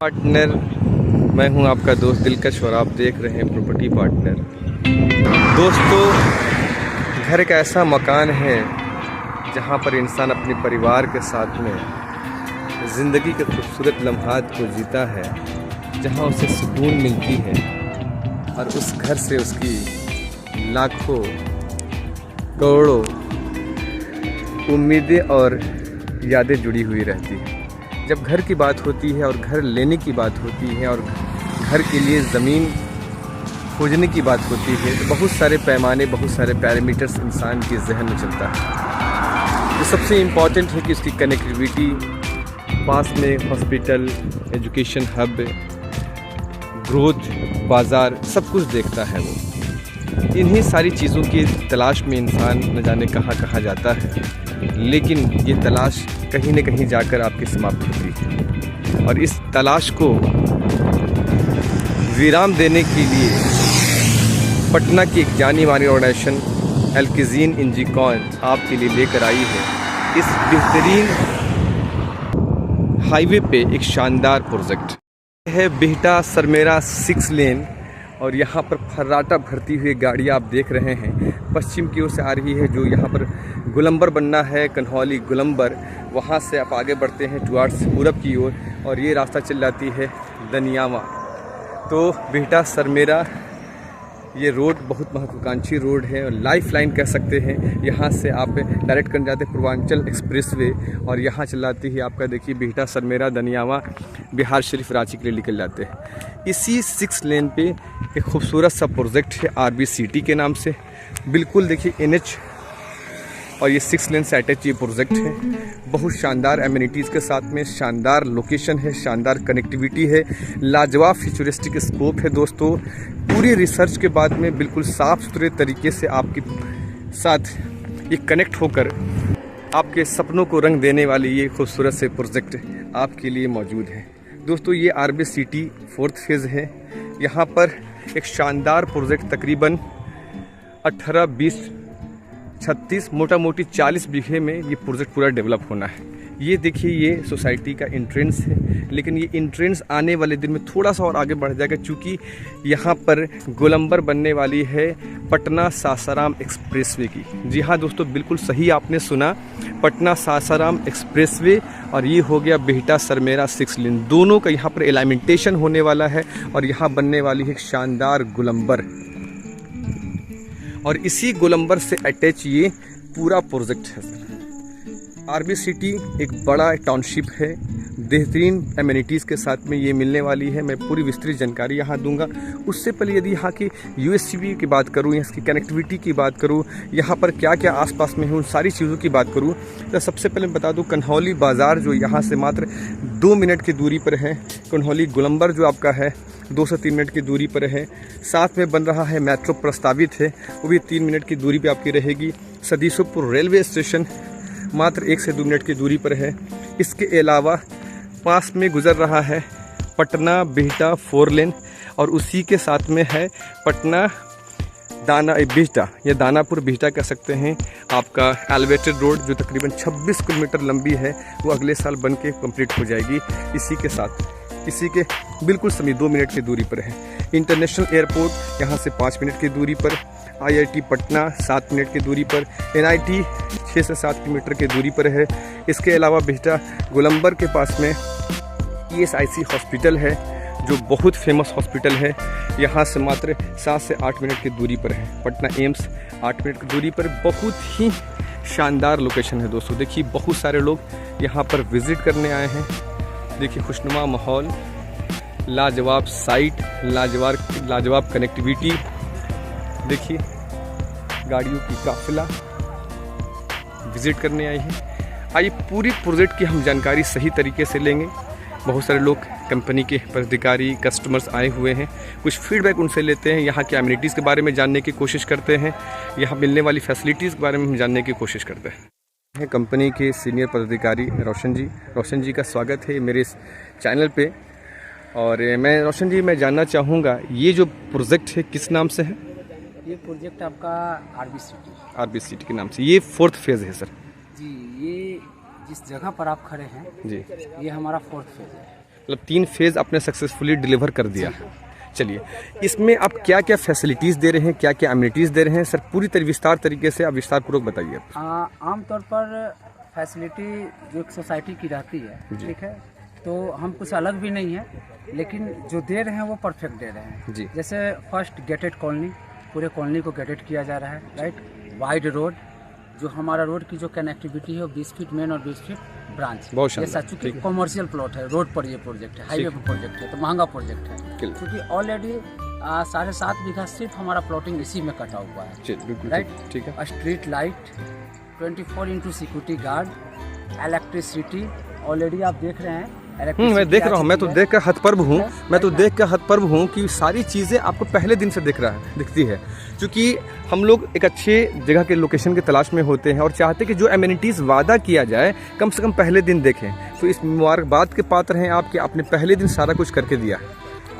Partner, मैं हूं आपका दोस्त दिलकश और आप देख रहे हैं प्रॉपर्टी पार्टनर। दोस्तों, घर एक ऐसा मकान है जहां पर इंसान अपने परिवार के साथ में ज़िंदगी के खूबसूरत लम्हात को जीता है, जहां उसे सुकून मिलती है और उस घर से उसकी लाखों करोड़ों उम्मीदें और यादें जुड़ी हुई रहती हैं। जब घर की बात होती है और घर लेने की बात होती है और घर के लिए ज़मीन खोजने की बात होती है तो बहुत सारे पैमाने, बहुत सारे पैरामीटर्स इंसान के जहन में चलता है। तो सबसे इम्पॉर्टेंट है कि उसकी कनेक्टिविटी, पास में हॉस्पिटल, एजुकेशन हब, ग्रोथ, बाज़ार, सब कुछ देखता है वो। इन्हीं सारी चीज़ों की तलाश में इंसान न जाने कहाँ कहाँ जाता है, लेकिन ये तलाश कहीं न कहीं जाकर आपकी समाप्त होती है। और इस तलाश को विराम देने के लिए पटना की एक जानी मानी ऑर्गेनाइजेशन एल्किज़ीन इंजीकॉन आपके लिए लेकर आई है इस बेहतरीन हाईवे पे एक शानदार प्रोजेक्ट है। बिहटा सरमेरा 6 लेन और यहाँ पर फर्राटा भरती हुई गाड़ियाँ आप देख रहे हैं पश्चिम की ओर से आ रही है। जो यहाँ पर गोलंबर बनना है, कन्हौली गोलंबर, वहाँ से आप आगे बढ़ते हैं टुवार्ड्स पूरब की ओर और ये रास्ता चल जाती है दनियावा। तो बिहटा सरमेरा ये रोड बहुत महत्वाकांक्षी रोड है और लाइफ लाइन कह सकते हैं। यहाँ से आप डायरेक्ट कर जाते हैं पूर्वांचल एक्सप्रेसवे और यहाँ चलाती है आपका, देखिए, बिहटा सरमेरा दनियावा बिहार शरीफ रांची के लिए निकल जाते हैं। इसी 6 लेन पे एक खूबसूरत सा प्रोजेक्ट है RBCT के नाम से। बिल्कुल देखिए NH और ये 6 लेन से अटैच ये प्रोजेक्ट है। बहुत शानदार एमिनिटीज़ के साथ में, शानदार लोकेशन है, शानदार कनेक्टिविटी है, लाजवाब फ्यूचरिस्टिक स्कोप है। दोस्तों, पूरी रिसर्च के बाद में बिल्कुल साफ़ सुथरे तरीके से आपके साथ ये कनेक्ट होकर आपके सपनों को रंग देने वाली ये खूबसूरत से प्रोजेक्ट आपके लिए मौजूद है। दोस्तों, ये RBCT 4th फेज़ है। यहाँ पर एक शानदार प्रोजेक्ट तकरीबन 18, 20, 36, मोटा मोटी 40 बीघे में ये प्रोजेक्ट पूरा डेवलप होना है। ये देखिए, ये सोसाइटी का एंट्रेंस है, लेकिन ये एंट्रेंस आने वाले दिन में थोड़ा सा और आगे बढ़ जाएगा, क्योंकि यहाँ पर गोलंबर बनने वाली है पटना सासाराम एक्सप्रेसवे की। जी हाँ दोस्तों, बिल्कुल सही आपने सुना, पटना सासाराम एक्सप्रेसवे। और ये हो गया बिहटा सरमेरा 6 लेन, दोनों का यहाँ पर एलाइमेंटेशन होने वाला है और यहाँ बनने वाली है एक शानदार गोलंबर। और इसी गोलंबर से अटैच ये पूरा प्रोजेक्ट है सर। RBCT एक बड़ा टाउनशिप है, बेहतरीन एमिनिटीज़ के साथ में ये मिलने वाली है। मैं पूरी विस्तृत जानकारी यहाँ दूंगा। उससे पहले यदि यहाँ की USCB की बात करूँ, इसकी कनेक्टिविटी की बात करूँ, यहाँ पर क्या क्या आसपास में है, उन सारी चीज़ों की बात करूँ तो सबसे पहले मैं बता दूँ कन्हौली बाज़ार जो यहाँ से मात्र 2 मिनट की दूरी पर है। कन्हौली गोलंबर जो आपका है 2 से 3 मिनट की दूरी पर है। साथ में बन रहा है मेट्रो प्रस्तावित है, वो भी 3 मिनट की दूरी पर आपकी रहेगी। सदीसुपुर रेलवे स्टेशन मात्र 1 से 2 मिनट की दूरी पर है। इसके अलावा पास में गुजर रहा है पटना बिहटा 4 लेन और उसी के साथ में है पटना बिहटा या दानापुर बिहटा कह सकते हैं आपका एलिवेटेड रोड, जो तकरीबन 26 किलोमीटर लंबी है। वो अगले साल बन के कम्प्लीट हो जाएगी। इसी के साथ, इसी के बिल्कुल समीप 2 मिनट की दूरी पर है इंटरनेशनल एयरपोर्ट, यहाँ से 5 मिनट की दूरी पर। IIT पटना 7 मिनट की दूरी पर। NIT 6 से 7 किलोमीटर की दूरी पर है। इसके अलावा बिहटा गोलंबर के पास में ESIC हॉस्पिटल है, जो बहुत फेमस हॉस्पिटल है। यहाँ से मात्र 7 से 8 मिनट की दूरी पर है। पटना एम्स 8 मिनट की दूरी पर। बहुत ही शानदार लोकेशन है दोस्तों। देखिए, बहुत सारे लोग यहाँ पर विज़िट करने आए हैं। देखिए, खुशनुमा माहौल, लाजवाब साइट, लाजवाब कनेक्टिविटी। देखिए, गाड़ियों की काफिला विज़िट करने आई है। आइए पूरी प्रोजेक्ट की हम जानकारी सही तरीके से लेंगे। बहुत सारे लोग, कंपनी के पदाधिकारी, कस्टमर्स आए हुए हैं, कुछ फीडबैक उनसे लेते हैं। यहाँ के एमिनिटीज़ के बारे में जानने की कोशिश करते हैं, यहाँ मिलने वाली फैसिलिटीज़ के बारे में हम जानने की कोशिश करते हैं। कंपनी के सीनियर पदाधिकारी रोशन जी का स्वागत है मेरे इस चैनल पे। और मैं रोशन जी, मैं जानना चाहूँगा ये जो प्रोजेक्ट है किस नाम से है? ये प्रोजेक्ट आपका RBCT के नाम से। ये 4th फेज़ है सर जी। ये जिस जगह पर आप खड़े हैं जी, ये हमारा 4th फेज़ है। मतलब 3 फेज़ आपने सक्सेसफुली डिलीवर कर दिया। चलिए, इसमें आप क्या क्या फैसिलिटीज़ दे रहे हैं, क्या क्या एमिनिटीज़ दे रहे हैं सर, पूरी विस्तार तरीके से आप विस्तारपूर्वक बताइए। आमतौर पर फैसिलिटी जो एक सोसाइटी की रहती है, ठीक है, तो हम कुछ अलग भी नहीं है, लेकिन जो दे रहे हैं वो परफेक्ट दे रहे हैं जी। जैसे फर्स्ट गेटेड कॉलोनी, पूरे कॉलोनी को गेटेड किया जा रहा है, राइट। वाइड रोड, जो हमारा रोड की जो कनेक्टिविटी है वो 20 फीट मेन और 20 फीट ब्रांच। बहुत ये शानदार, चूँकि कॉमर्शियल प्लॉट है, रोड पर ये प्रोजेक्ट है, हाईवे पर प्रोजेक्ट है, तो महंगा प्रोजेक्ट है, क्योंकि ऑलरेडी 7.5 बीघा सिर्फ हमारा प्लॉटिंग इसी में कटा हुआ है, राइट। ठीक है। Street light, 24x security guard, electricity already आप देख रहे हैं। मैं देख रहा हूँ, मैं तो देख कर हतपर्व हूँ, मैं तो देख कर हतपर्व हूँ कि सारी चीज़ें आपको पहले दिन से दिखती है। क्योंकि हम लोग एक अच्छे जगह के लोकेशन की तलाश में होते हैं और चाहते हैं कि जो एमिनिटीज़ वादा किया जाए कम से कम पहले दिन देखें। तो इस मुबारकबाद के पात्र हैं आप कि आपने पहले दिन सारा कुछ करके दिया।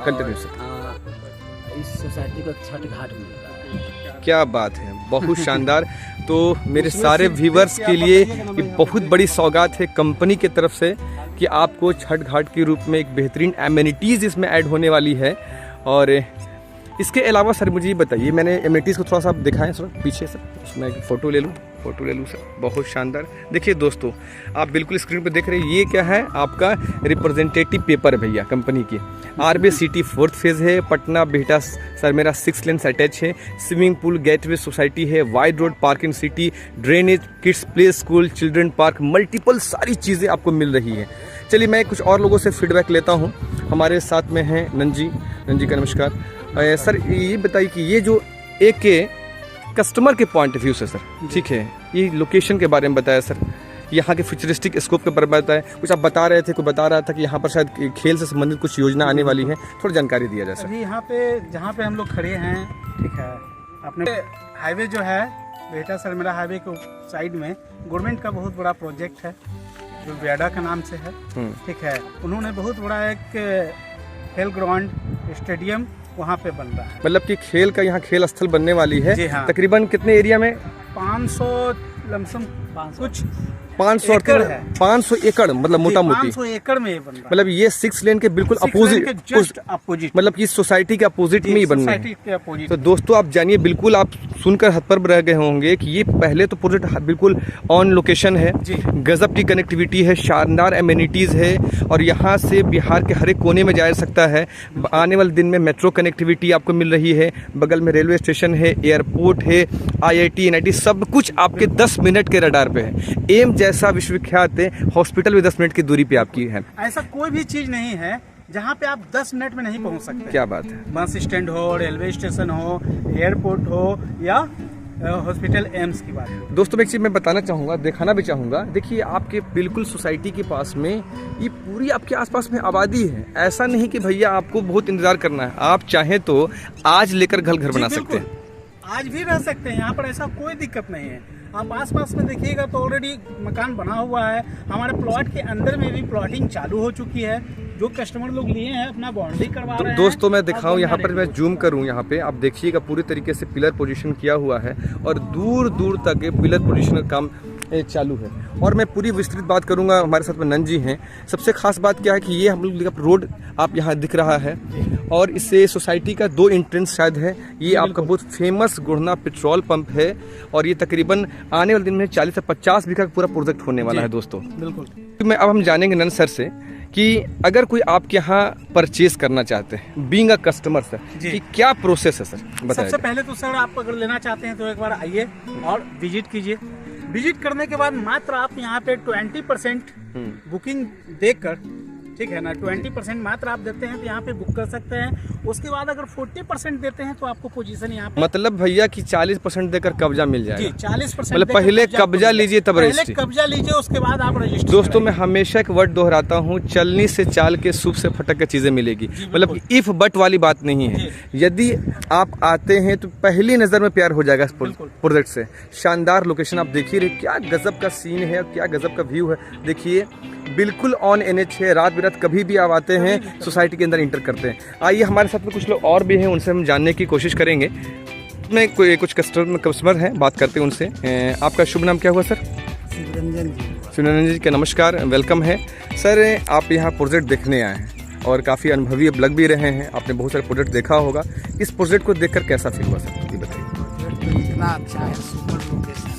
कंटिन्यू से। इस सोसाइटी को छठ घाट मिल रहा है। क्या बात है, बहुत शानदार। तो मेरे सारे व्यूवर्स के लिए ये बहुत बड़ी सौगात है कंपनी की तरफ से कि आपको छठ घाट के रूप में एक बेहतरीन एमिनिटीज़ इसमें ऐड होने वाली है। और इसके अलावा सर मुझे ये बताइए, मैंने एमिनिटीज़ को थोड़ा सा आप दिखाएं सर पीछे सर, उसमें एक फ़ोटो ले लूँ सर, बहुत शानदार। देखिए दोस्तों, आप बिल्कुल स्क्रीन पर देख रहे हैं, ये क्या है, आपका रिप्रेजेंटेटिव पेपर है भैया कंपनी की। आरबी सिटी 4th फेज़ है, पटना बेहटा सर मेरा 6 लेन अटैच है, स्विमिंग पूल गेटवे सोसाइटी है, wide road parking city, drainage, kids play school, children park, multiple सारी चीज़ें आपको मिल रही है। चलिए, मैं कुछ और लोगों से फीडबैक लेता हूँ। हमारे साथ में हैं नंजी का नमस्कार। सर ये बताइए कि ये जो एक कस्टमर के पॉइंट ऑफ व्यू से सर, ठीक है, ये लोकेशन के बारे में बताया सर, यहाँ के फ्यूचरिस्टिक स्कोप के बारे में बताया, कुछ आप बता रहे थे, कोई बता रहा था कि यहाँ पर शायद खेल से संबंधित कुछ योजना आने वाली है, थोड़ी जानकारी दिया जाए सर। अभी यहाँ पे जहाँ पे हम लोग खड़े हैं, ठीक है, अपने हाईवे जो है बेटा सर मेरा हाईवे के साइड में गवर्नमेंट का बहुत बड़ा प्रोजेक्ट है जो व्याडा के नाम से है, ठीक है। उन्होंने बहुत बड़ा एक खेल ग्राउंड स्टेडियम वहाँ पे बन रहा है, मतलब कि खेल का यहाँ खेल स्थल बनने वाली है। जी हाँ। तकरीबन कितने एरिया में? 500 लमसम कुछ 500 एकड़ है, 500 एकड़, मतलब मोटा मोटी 500 एकड़ में ये बन रहा है। मतलब ये 6 लेन के बिल्कुल अपोजिट, मतलब कि सोसाइटी के अपोजिट में ही बन रहे हैं। तो दोस्तों आप जानिए, बिल्कुल आप सुनकर हतप्रभ रह गए होंगे कि ये पहले तो प्रोजेक्ट बिल्कुल ऑन लोकेशन है, गजब की कनेक्टिविटी है, शानदार एमिनिटीज़ है और यहाँ से बिहार के हर एक कोने में जाया सकता है। आने वाले दिन में मेट्रो कनेक्टिविटी आपको मिल रही है, बगल में रेलवे स्टेशन है, एयरपोर्ट है, IIT NIT सब कुछ आपके 10 मिनट के रडार पे है। एम जैसा विश्वविख्यात हॉस्पिटल भी 10 मिनट की दूरी पे आपकी है। ऐसा कोई भी चीज नहीं है जहाँ पे आप 10 मिनट में नहीं पहुँच सकते। क्या बात है। बस स्टैंड हो, रेलवे स्टेशन हो, एयरपोर्ट हो या हॉस्पिटल एम्स की बात है। दोस्तों एक चीज़ मैं बताना चाहूँगा, दिखाना भी चाहूँगा, देखिए आपके बिल्कुल सोसाइटी के पास में ये पूरी आपके आसपास में आबादी है। ऐसा नहीं कि भैया आपको बहुत इंतजार करना है, आप चाहें तो आज लेकर घर बना सकते हैं, आज भी रह सकते हैं यहाँ पर, ऐसा कोई दिक्कत नहीं है। आप आसपास में देखिएगा तो ऑलरेडी मकान बना हुआ है, हमारे प्लॉट के अंदर में भी प्लॉटिंग चालू हो चुकी है, जो कस्टमर लोग लिए हैं अपना बाउंड्री करवा रहे हैं। दोस्तों मैं दिखाऊं यहाँ पर, मैं जूम करूँ यहाँ पे, आप देखिएगा पूरी तरीके से पिलर पोजीशन किया हुआ है और दूर दूर तक पिलर पोजीशन का काम चालू है। और मैं पूरी विस्तृत बात करूंगा, हमारे साथ में नंद जी हैं। सबसे खास बात क्या है कि ये हम लोग रोड आप यहाँ दिख रहा है और इससे सोसाइटी का 2 एंट्रेंस शायद है। ये आपका बहुत फेमस गुड़ना पेट्रोल पंप है और ये तकरीबन आने वाले दिन में 40 से 50 बीघा का पूरा प्रोजेक्ट होने वाला है दोस्तों। बिल्कुल। तो मैं अब हम जानेंगे नंद सर से कि अगर कोई आपके यहाँ परचेज करना चाहते हैं, बीइंग अ कस्टमर सर, कि क्या प्रोसेस है सर, बताइए। सबसे पहले तो सर आप अगर लेना चाहते हैं तो एक बार आइए और विजिट कीजिए। विजिट करने के बाद मात्र आप यहाँ पे 20% बुकिंग देकर, ठीक है ना, 20% मात्र आप देते हैं तो यहाँ पे बुक कर सकते हैं। उसके बाद अगर 40% देते हैं तो आपको पोजीशन यहाँ पे, मतलब भैया कि 40% देकर कब्जा मिल जाएगा। जी 40%, मतलब पहले कब्जा लीजिए तब रजिस्ट्री, कब्जा लीजिए उसके बाद आप रजिस्ट्री। दोस्तों मैं हमेशा एक वर्ड दोहराता हूँ, चलनी से चाल के सूप से फटक के चीजें मिलेगी। मतलब इफ बट वाली बात नहीं है। यदि आप आते हैं तो पहली नजर में प्यार हो जाएगा प्रोजेक्ट से। शानदार लोकेशन आप देखिए, क्या गजब का सीन है, क्या गजब का व्यू है। देखिए बिल्कुल ऑन NH है, रात बिरात कभी भी आप आते हैं सोसाइटी के अंदर इंटर करते हैं। आइए हमारे साथ में कुछ लोग और भी हैं, उनसे हम जानने की कोशिश करेंगे। मैं कुछ कस्टमर हैं, बात करते हैं उनसे। आपका शुभ नाम क्या हुआ सर? शिवरंजन जी। शिवरंजन जी का नमस्कार, वेलकम है सर। आप यहाँ प्रोजेक्ट देखने आए हैं, और काफ़ी अनुभवी अब लग भी रहे हैं। आपने बहुत सारे प्रोजेक्ट देखा होगा। इस प्रोजेक्ट को देखकर कैसा फील हुआ सर, ये बताइए। प्रोजेक्ट तो इतना अच्छा है, सुपर लोकेशन।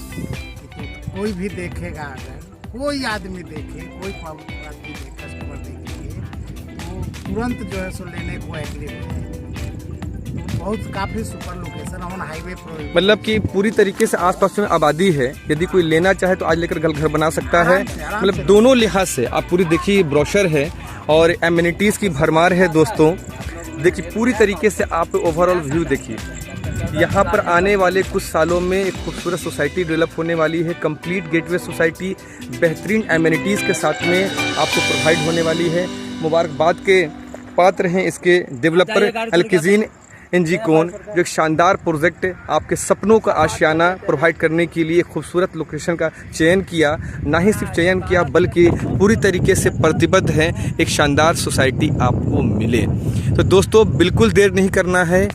कोई भी देखेगा, अगर कोई आदमी देखे, कोई आदमी देखे, कस्टमर देखेंगे तो तुरंत जो है सो लेने को एग्री हो जाए। बहुत काफ़ी super location on highway project, मतलब कि पूरी तरीके से आसपास में आबादी है, यदि कोई लेना चाहे तो आज लेकर घर बना सकता है। मतलब दोनों लिहाज से आप पूरी देखिए, ब्रोशर है और एमिनिटीज़ की भरमार है दोस्तों। देखिए पूरी तरीके से आप ओवरऑल व्यू देखिए। यहाँ पर आने वाले कुछ सालों में एक खूबसूरत सोसाइटी डेवलप होने वाली है। कंप्लीट गेटवे सोसाइटी बेहतरीन एमिनिटीज़ के साथ में आपको प्रोवाइड होने वाली है। मुबारकबाद के पात्र हैं इसके डेवलपर अलकिज़ीन इंजीकोन, जो एक शानदार प्रोजेक्ट आपके सपनों का आशियाना प्रोवाइड करने के लिए खूबसूरत लोकेशन का चयन किया। ना ही सिर्फ चयन किया बल्कि पूरी तरीके से प्रतिबद्ध हैं एक शानदार सोसाइटी आपको मिले। तो दोस्तों बिल्कुल देर नहीं करना है,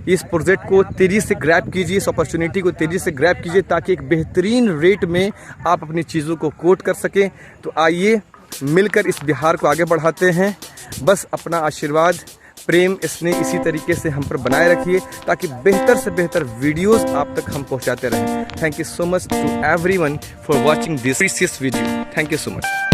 इस प्रोजेक्ट को तेज़ी से ग्रैब कीजिए, इस अपॉर्चुनिटी को तेज़ी से ग्रैब कीजिए ताकि एक बेहतरीन रेट में आप अपनी चीज़ों को कोट कर सकें। तो आइए मिलकर इस बिहार को आगे बढ़ाते हैं। बस अपना आशीर्वाद, प्रेम, स्नेह इसी तरीके से हम पर बनाए रखिए ताकि बेहतर से बेहतर वीडियोस आप तक हम पहुंचाते रहें। Thank you so much to everyone for watching this precious video. Thank you so much.